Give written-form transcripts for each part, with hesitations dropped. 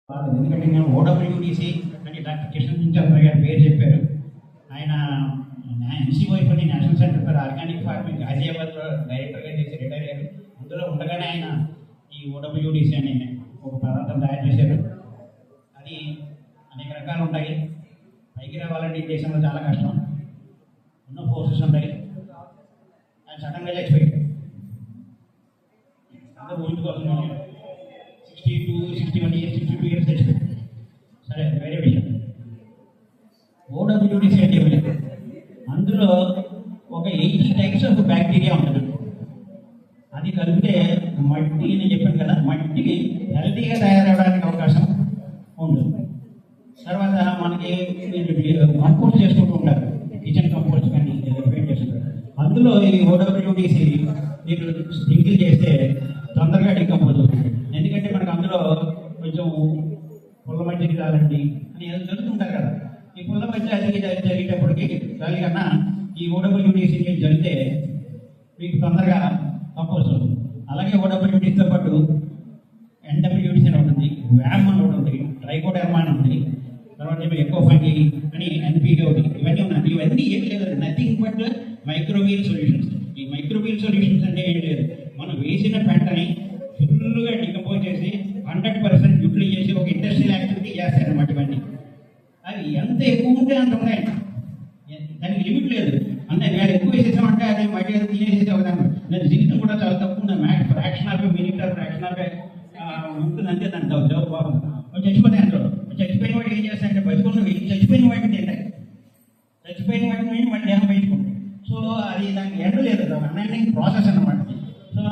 ఎందుకంటే నేను ఓడబ్ల్యూడిసి అని డాక్టర్ కిషన్ చంద్ర గారి పేరు చెప్పారు. ఆయన NCO national centre for organic farming గాజియాబాద్లో డైరెక్టర్గా చేసి రిటైర్ అయ్యారు. అందులో ఉండగానే ఆయన ఈ ఓడబ్ల్యూడిసి అనే ఒక పదార్థం తయారు చేశారు. అది అనేక రకాలు ఉంటాయి. పైకి రావాలంటే ఈ దేశంలో చాలా కష్టం, ఎన్నో ఫోర్సెస్ ఉంటాయి. ఆయన సడన్గా చచ్చిపోయాడు. అందరూ ఊహించుకోవాల్సిన 62 ఇయర్స్ చచ్చిపోయాడు. సరే, అది వేరే విషయం. ఓడబ్ల్యూడిసి అంటే ఏమిటి? అందులో ఒక 80 టైప్స్ ఆఫ్ బ్యాక్టీరియా ఉంటుంది. అది కలిపితే మట్టి, నేను చెప్పాను కదా, మట్టి హెల్తీగా తయారవడానికి అవకాశం ఉంటుంది. తర్వాత మనకి కంపోస్ట్ చేసుకుంటూ ఉంటారు, కిచెన్ కంపోస్ట్ కానీ పెయింట్ చేసుకుంటారు. అందులో ఈ ఓడబ్ల్యూడిసి మీరు స్ప్రింకిల్ చేస్తే తొందరగా డికంపోజ్ అవుతుంది. ఎందుకంటే మనకు అందులో కొంచెం పుల్ల మధ్యకి రాలండి అని ఏదో జరుగుతుంటారు కదా. ఈ పుల్ల మధ్య అది జరిగేటప్పటికి దానికన్నా ఈ ఓడబ్ల్యూడిసి జరిగితే మీకు తొందరగా కంపోజ్ అవుతుంది. అలాగే ఓడబ్ల్యూడిసితో పాటు ఎన్డబ్ల్యూడిసి అని ఉంటుంది, వ్యామ్ అని ఉంటుంది, ట్రైకోడెర్మా అని ఉంటుంది, తర్వాత ఎక్కువ ఫంగి అని ఎన్పీగా ఒకటి, ఇవన్నీ ఉన్నాయి. ఇవన్నీ ఏం లేదు, నథింగ్ బట్ మైక్రోబియల్ సొల్యూషన్స్. ఈ మైక్రోబియల్ సొల్యూషన్స్ అంటే ఏం లేదు, మనం వేసిన పంటని ఫుల్గా డికంపోజ్ చేసి 100% యూటిలైజ్ చేసి ఒక ఇండస్ట్రియల్ యాక్టివిటీ చేస్తారన్నమాట. ఇవన్నీ అవి ఎంత ఎక్కువ ఉంటే అంత ఉన్నాయి, దానికి లిమిట్ లేదు. అంటే నేను ఎక్కువ వేసేసామంటే అది మళ్ళీ అది తినేసేసి అవుతాను. నేను జీవితం కూడా చాలా తక్కువ, fraction of minute fraction of ఉంటుంది. అంటే దాని జవాబు బాగుంది. చచ్చిపోతాయి అందులో. చచ్చిపోయిన వాడు ఏం చేస్తాడంటే బతుకున్న చచ్చిపోయిన వాటిని తింటాయి, చచ్చిపోయిన వాటిని మళ్ళీ దేహం పెంచుకుంటాయి. సో అది దానికి ఎండ లేదు, అన్నింటికి ప్రాసెస్ అన్నమాట. సో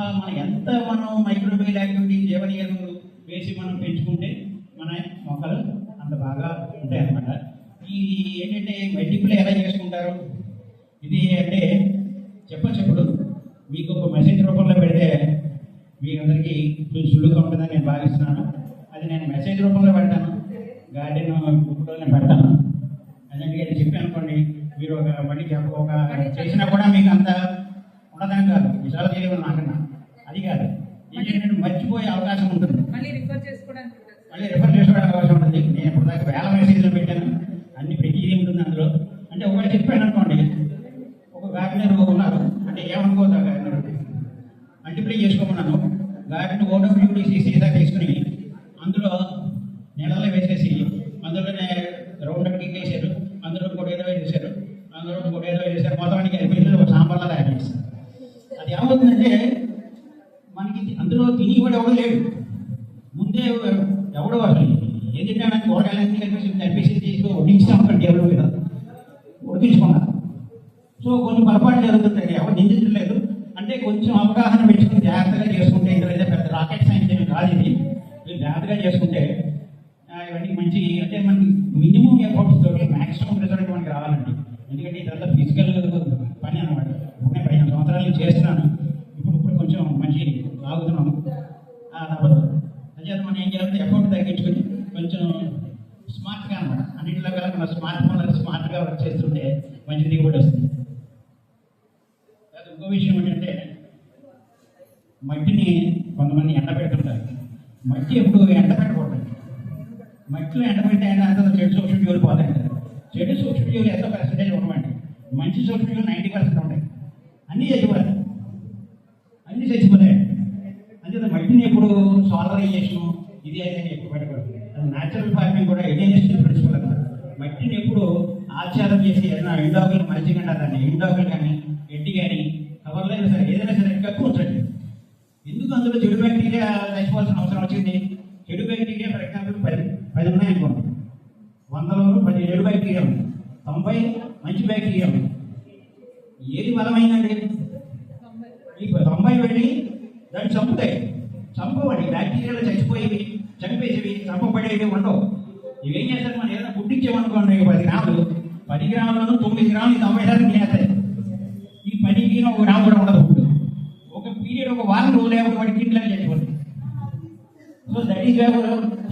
మనం మైక్రోబియల్ యాక్టివిటీ జీవనీయాలు వేసి మనం పెంచుకుంటే మన మొక్కలు అంత బాగా ఉంటాయి అన్నమాట. ఈ ఏంటంటే మల్టిపుల్ ఎలా చేసుకుంటారు ఇది అంటే చెప్పప్పుడు మీకు ఒక మెసేజ్ రూపంలో పెడితే మీ అందరికీ కొంచెం సులువుగా ఉంటుందని నేను భావిస్తున్నాను. అది నేను మెసేజ్ రూపంలో పెడతాను, గార్డెన్ బుక్లో నేను పెడతాను. అదంటే చెప్పి అనుకోండి, మీరు ఒక మళ్ళీ ఒక చేసినా కూడా మీకు అంత ఉండదని కాదు, విశాల తెలియదు నాకన్నా. అది కాదు, ఏంటంటే మర్చిపోయే అవకాశం ఉంటుంది, మళ్ళీ రిఫర్ చేసుకోవడానికి అవకాశం ఉంటుంది. నేను ఇప్పుడు దాకా 1000 మెసేజ్లు పెట్టాను, అన్ని ప్రతిదీ ఉంటుంది అందులో. అంటే ఒకటి చెప్పాను అనుకోండి, ఒక గార్డెనర్ ఉన్నారు అంటే ఏమనుకోవద్దు, గార్డెనర్ మల్టిప్లై చేసుకోమన్నాను. గార్డెన్ ఓడబ్ల్యూడిసి సీసా తీసుకుని అందులో నెలలో వేసేసి అందులోనే రౌండ్ అడిగి వేసారు, అందులో ఇంకోటి ఏదో వేసేసారు, అందులో ఇంకోటి ఏదో వేసారు, మొత్తానికి కలిపి ఒక సాంబార్లా తయారు చేస్తారు. అది ఏమవుతుందంటే మనకి అందులో తిని కూడా ఎవడో లేడు, ముందే ఎవడో అసలు ఏం తింటాడని కూరగాయలన్నీ కలిపేసి తీసుకు వడ్డించాం ఒక టేబుల్ మీద ఉడికించుకున్నారు. సో కొన్ని పొరపాటు జరుగుతుందండి, ఎవరు నిందించలేదు. అంటే కొంచెం అవగాహన పెంచుకుని జాగ్రత్తగా చేసుకుంటే, ఇందులో పెద్ద రాకెట్ సైన్స్ ఏమి కాదు ఇది. మీరు జాగ్రత్తగా చేసుకుంటే ఇవన్నీ మంచి, అంటే మనకి మినిమం ఎఫర్ట్స్ తోటి మ్యాక్సిమం రిజల్ట్ మనకి రావాలండి. ఎందుకంటే ఇదంతా ఫిజికల్ పని అనమాట. నేను 15 సంవత్సరాలు చేస్తున్నాను, ఇప్పుడు కొంచెం మంచి లాగుతున్నాను. తప్పదు. అదే మనం ఏం చేయాలంటే ఎఫర్ట్ తగ్గించుకొని కొంచెం స్మార్ట్గా అనమాట, అన్నింటిలో కల మన స్మార్ట్ ఫోన్లో స్మార్ట్గా వర్క్ చేస్తుంటే మంచి దిగుబడి వస్తుంది. ఇంకో విషయం ఏంటంటే మట్టిని కొంతమంది ఎండబెడుతుంటారు. మట్టి ఎప్పుడు ఎండబెట్టకూడదు. మట్టిలో ఎండబెట్టే అంత చెడు సూక్ష్మజీవులు పోతాయి. చెడు సూక్ష్మజీవులు ఎంత పర్సెంటేజ్ ఉండవండి, మంచి సూక్ష్మజీవులు 90% ఉంటాయి. అన్నీ చచ్చిపోతాయి, అంతే. మట్టిని ఎప్పుడు సాల్వరైజేషన్ ఇది అయితే ఎప్పుడు పెట్టకూడదు. అది న్యాచురల్ ఫార్మింగ్ కూడా ఎడ్యుకేషన్ ప్రిన్సిపల్ అన్నమాట. మట్టిని ఎప్పుడు ఆచారం చేసి ఏదైనా ఎండాకులు మంచిగా దాన్ని ఎండాకులు కానీ ఎడ్డి కానీ కవర్లో అయినా సరే ఏదైనా సరే కక్కువ ఉంచండి. ఎందుకు అందులో చెడు బ్యాక్టీరియా చచ్చిపోవాల్సిన అవసరం వచ్చింది? చెడు బ్యాక్టీరియా ఫర్ ఎగ్జాంపుల్ 10 ఉన్నాయనుకోండి, 100లో 10 చెడు బ్యాక్టీరియా ఉంది, 90 మంచి బ్యాక్టీరియా ఉంది. ఏది బలమైందండి? ఈ 90 వెళ్ళి దాన్ని చంపవండి. బ్యాక్టీరియాలు చచ్చిపోయేవి, చనిపోయేవి, చంపబడేవి ఉండవు. ఇవేం చేస్తారు, మనం ఏదైనా గుడ్డించామనుకోండి, 10 గ్రాములు, 10 గ్రాములను 9 గ్రాములు 90 తినేస్తాయి. ఈ 10కి 1 గ్రాము కూడా ఉండదు. ఒక పీరియడ్, ఒక వారం రోజులు ఏమిటి వాడి కిడ్నీలు చచ్చిపోతుంది. So that is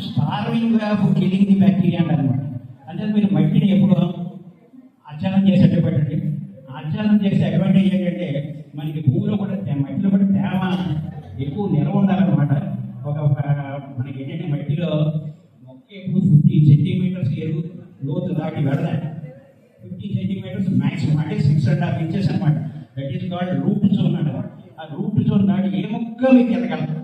starving for killing the bacteria అంటారనమాట. అంటే మీరు మట్టిని ఎప్పుడు ఆచ్ఛాదనం చేసేట్టు పెట్టండి. ఆచ్ఛాదనం చేసే అడ్వాంటేజ్ ఏంటంటే మనకి భూమిలో కూడా మట్టిలో కూడా తేమ ఎక్కువ నిల్వ ఉండాలన్నమాట. ఒక మనకి ఏంటంటే మట్టిలో ఇప్పుడు 15 సెంటీమీటర్స్ ఎరువు లోతు దాటి వెళ్ళాలి. 15 సెంటీమీటర్స్ మ్యాక్సిమం అంటే 6.5 ఇంచెస్ అనమాట. That is called root zone అంటారు. ఆ రూట్ జోన్ దాటి ఏ మొక్క మీకు ఎదగలదు.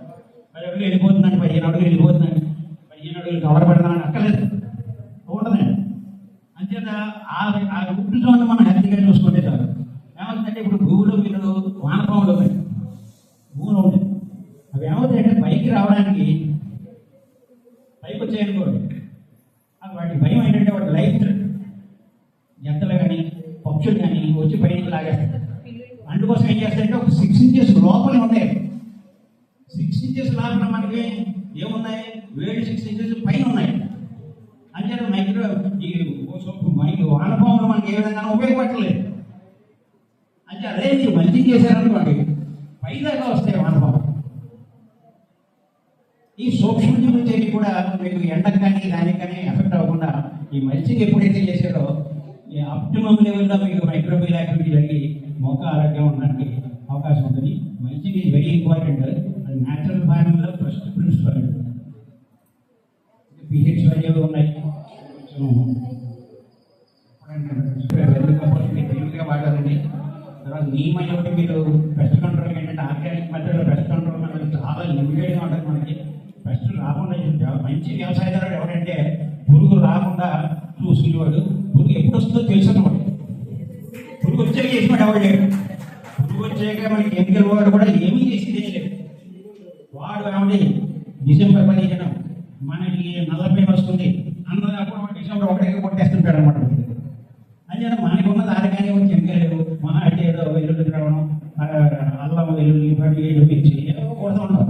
10 అడుగులు వెళ్ళిపోతుందండి, 15 అడుగులు వెళ్ళిపోతుందండి, 15 అడుగులు కవర్ పెడదామని అక్కర్లేదు, ఉండదండి. అంచేత ఆ రూట్ జోన్ మనం హెల్తీగా చూసుకుంటే చాలు. ఏమవుతుందంటే ఇప్పుడు భూమిలో మీరు వానపాములు ఉన్నాయి, భూమిలో ఉన్నాయి, అవి ఏమవుతాయంటే పైకి రావడానికి పైకి వచ్చాయనుకోండి, వాటి భయం ఏంటంటే వాటి లైఫ్ జంతలు కానీ పక్షులు కానీ వచ్చి పైకి లాగేస్తాయి. అందుకోసం ఏం చేస్తాయంటే ఒక 6 ఇంచెస్ లోపలే ఉన్నాయి. 6 ఇంచెస్ లోపల మనకి ఏమున్నాయి, వేడి 6 ఇంచెస్ పైన ఉన్నాయి. అంచేత మైక్రో ఈ వానపాములు మనకి ఏ విధంగా ఉపయోగపడలేదు. అంటే అదే మీరు మంచి చేశారనుకోండి, పైదాకా వస్తాయి వానపాములు. ఈ సూక్ష్మజీవుల చేతి కూడా మీకు ఎండకు కానీ దానికి కానీ ఎఫెక్ట్ అవ్వకుండా ఈ మల్చింగ్ ఎప్పుడైతే చేసారో ఈ ఆప్టిమమ్ లెవెల్లో మీకు మైక్రోబియల్ యాక్టివిటీ జరిగి మొక్క ఆరోగ్యం ఉండడానికి అవకాశం ఉంటుంది. Mulching is very important. అది న్యాచురల్ ఫార్మింగ్లో ఫస్ట్ ప్రిన్సిపల్. పిహెచ్ వాల్యూలు ఉన్నాయి, తెలివిగా వాడాలండి. తర్వాత నీమని ఒకటి మీరు పెస్ట్ కంట్రోల్ ఏంటంటే ఆర్గానిక్ మెథడ్లో పెస్ట్ కంట్రోల్ మనకి చాలా లిమిటెడ్గా ఉంటుంది. మనకి పెస్ట్ రాకుండా మంచి వ్యవసాయదారుడు ఎవరంటే పురుగు రాకుండా చూసుకునేవాడు. పురుగు ఎప్పుడు వస్తుందో తెలుసున్నవాడు. పురుగు వచ్చాక చేసినాడు ఎవరు లేడు. పురుగు వచ్చాక మనకి ఎన్నికల వాడు కూడా ఏమీ చేసి తెలియలేదు. వాడు ఏమండి డిసెంబర్ 15 మనకి నల్లపైన వస్తుంది అన్నప్పుడు డిసెంబర్ 1 కొట్టేస్తుంటాడు అనమాట. అంచేత మనకి ఉన్నది ఆరగానే వచ్చి ఎన్నికలేవు. మహా అంటే ఏదో వెల్లుల్లి రావడం, అల్లం వెల్లుల్లి మిర్చి కొడుతూ ఉంటాం.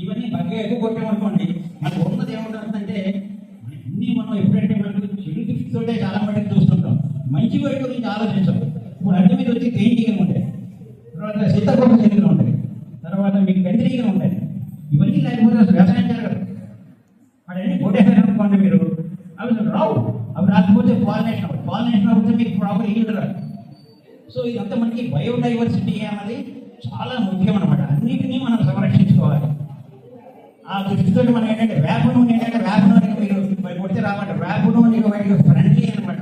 ఇవన్నీ బాగా ఎక్కువ కొట్టామనుకోండి, మనకు ఉన్నది ఏముంటుందంటే అన్నీ మనం ఎప్పుడంటే మనకు చెడు దృష్టితోటే చాలా మటుకు చూస్తుంటాం, మంచి వాటి గురించి ఆలోచించాం. ఇప్పుడు అన్ని మీద వచ్చి పెయింటింగ్ ఉంటాయి, తర్వాత సీతాకోక చెట్లు ఉంటాయి, తర్వాత మీకు గంజరీగా ఉంటాయి. ఇవన్నీ లేకపోతే అసలు వ్యవసాయం జరగదు. వాడన్నీ కొట్టేసారనుకోండి మీరు, అవి అసలు రావు. అవి రాకపోతే పాలినేషన్ అవుతే మీకు ప్రాపర్ ఈల్డ్ రాదు. సో ఇదంతా మనకి బయోడైవర్సిటీ అన్నది చాలా ముఖ్యం అనమాట. అన్నిటినీ మనం సంరక్షించుకోవాలి. ఆ దృష్టితో మనం ఏంటంటే వేప నూనె మీరు మరి కొడితే రామాట. వేప నూనె వాటికి ఫ్రెండ్లీ అనమాట.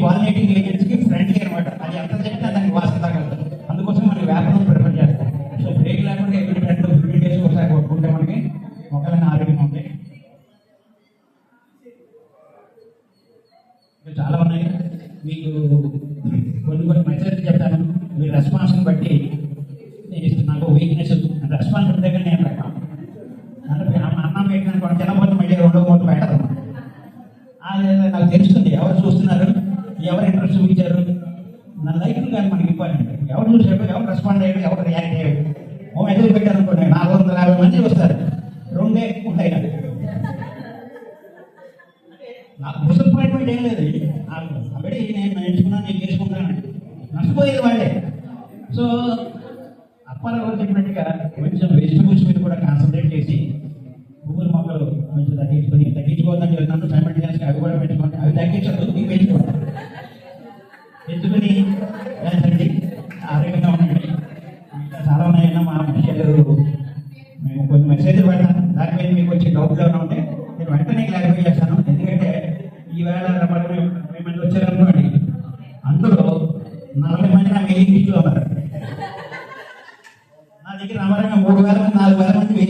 పాలినేటింగ్ ఏజెంట్స్కి ఫ్రెండ్లీ అనమాట. అది ఎంత చెప్తే దానికి వాసన తగ్గదు. అందుకోసం మనం వేప నూనె ప్రిఫర్ చేస్తాం. సో బ్రేక్ లేకుండా ఎవ్రీ 10 to 15 days ఒకసారి కొట్టుకుంటే మనకి మొక్కలైన ఆరోగ్యం ఉంటాయి. చాలా ఉన్నాయి. మీకు కొన్ని మెసేజ్ చెప్తాను. మీ రెస్పాన్స్ని బట్టి నేను ఇస్తాను. నాకు వీక్నెస్ రెస్పాన్స్ దగ్గర నేను పెట్టాను. అన్నం పెట్టిన కొన్ని తినబోతు మళ్ళీ 2వ మూత పెట్టదు. అది నాకు తెలుస్తుంది ఎవరు చూస్తున్నారు, ఎవరు ఇంట్రెస్ట్ చూపించారు. నా లైఫ్లో కానీ మనకి ఇంపార్టెంట్. ఎవరు చూసారు, ఎవరు రెస్పాండ్ అయ్యారు, ఎవరు రియాక్ట్ అయ్యారు. ఓ మెసేజ్ పెట్టారు అనుకోండి, 450 మంది వస్తారు, 2 ఉంటాయి. నాకు డిసప్పాయింట్మెంట్ ఏం లేదు. ఆల్రెడీ నేను ఎంచుకున్నాను, నేను చేసుకుంటాను, నష్టపోయేది వాళ్ళే. సో అప్పారావు చెప్పినట్టుగా కొంచెం వెజిటబుల్స్ మీద కూడా కాన్సన్ట్రేట్ చేసి పువ్వుల మొక్కలు కొంచెం తగ్గించుకోవద్దని చెప్తాను. సైమల్టేనియస్గా అవి కూడా పెంచుకోండి. అవి తగ్గించదు, ఇవి పెంచుకోండి. పెంచుకుని పెంచండి, ఆరోగ్యంగా ఉండండి. ఇంకా చాలా ఉన్నాయన్నా మా విషయాలు మేము కొన్ని మెసేజ్లు పెడతాను. దాని మీద మీకు వచ్చి డౌట్లు ఏమైనా ఉంటే నేను వెంటనే క్లారిఫై చేస్తాను. ఎందుకంటే ఈవేళ 20 మంది వచ్చారనుకోండి, అందులో 40 మంది నా మెయిలింగ్ లిస్టులో ఉన్నారు. నా దగ్గర నమ్మరంగా 3000 మంది 4000 మంది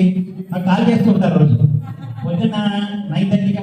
నాకు కాల్ చేస్తూ ఉంటారు. రోజు పొద్దున్న 9:30కి